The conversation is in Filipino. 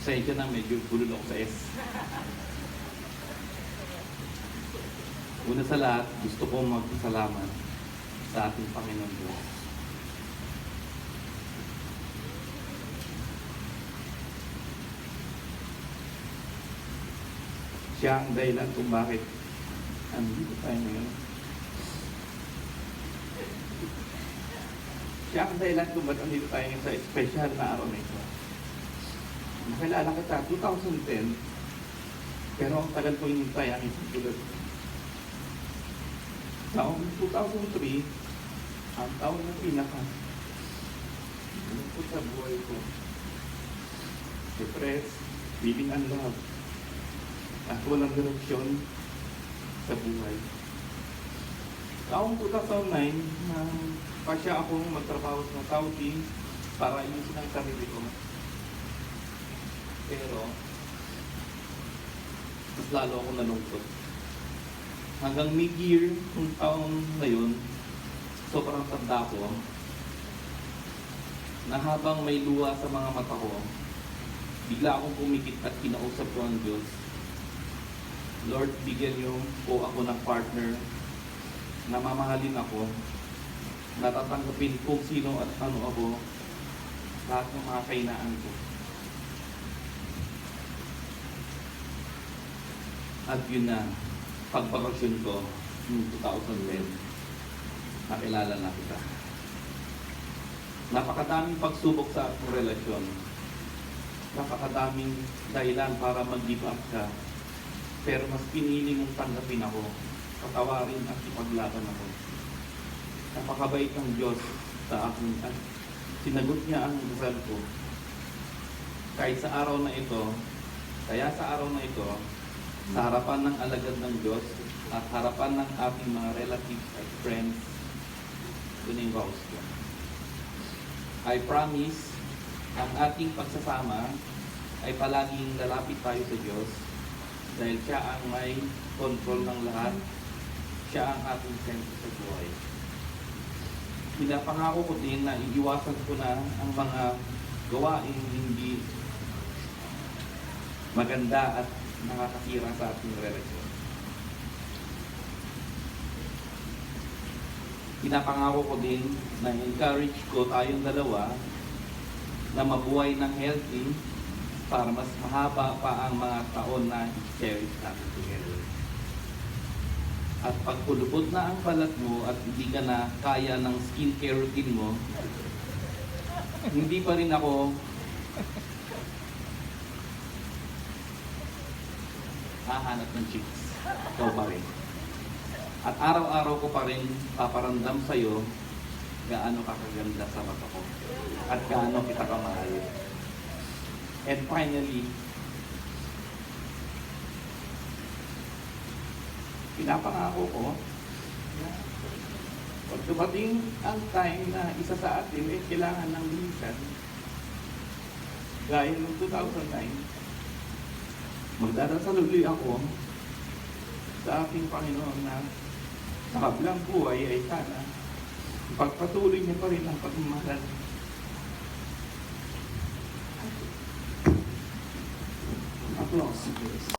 Pasensya na, medyo bulol ako sa S. Una sa lahat, gusto kong magpasalamat sa ating Panginoon Diyos. Siya ang dahilan kung bakit andito tayo ngayon. Siya ang dahilan kung bakit andito tayo ngayon sa special na araw na ito. Nakilala kita 2010, pero ang tagal ko hinintay ang isang tulad. Taong 2003, ang taon na pinaka ko sa buhay ko. Depressed, feeling unloved, at walang direksyon sa buhay. Taong 2009, pa siya akong magtrabaho sa Saudi para ayusin ang sarili ko. Pero, mas lalo akong nalungkot. Hanggang mid-year, kung taon na yun, sobrang tanda ko, na habang may luha sa mga mata ko, bigla akong pumikit at kinausap ko ang Diyos. Lord, bigyan niyo po ako ng partner na mamahalin ako, natatanggapin kung sino at ano ako, lahat ng mga kainaan ko. At yun na, pagbakasyon ko noong 2010, nakilala na kita. Napakadaming pagsubok sa ating relasyon. Napakadaming dahilan para mag-give up ka. Pero mas pinili mong tanggapin ako, patawarin at ipaglaban ako. Napakabait ng Diyos sa akin at sinagot niya ang dasal ko. Kahit sa araw na ito, kaya sa araw na ito, sa harapan ng alagad ng Diyos at harapan ng ating mga relatives at friends, tinivaus ko. I promise, ang ating pagsasama ay palaging lalapit tayo sa Diyos dahil siya ang may control ng lahat, siya ang ating sentro sa buhay. Pinapangako ko din na iiwasan ko na ang mga gawain hindi maganda at nakakasira sa ating relasyon. Pinapangako ko din na encourage ko tayong dalawa na mabuhay ng healthy para mas mahaba pa ang mga taon na i-cherish natin together. At pag pulupot na ang balat mo at hindi ka na kaya ng skincare routine mo, hindi pa rin ako hahanap ng chicks. Ikaw pa rin. At araw-araw ko pa rin paparamdam sa'yo gaano ka kaganda sa mata ko at gaano kita kamahal. And finally, pinapangako ko na pag dumating ang time na isa sa atin ay kailangan ng bilisan, gaya noong 2009, magdadasal ulit ako sa ating Panginoon na sa hablang buhay ay sana pagpatuloy niya pa rin ang pagmamahal. Applause.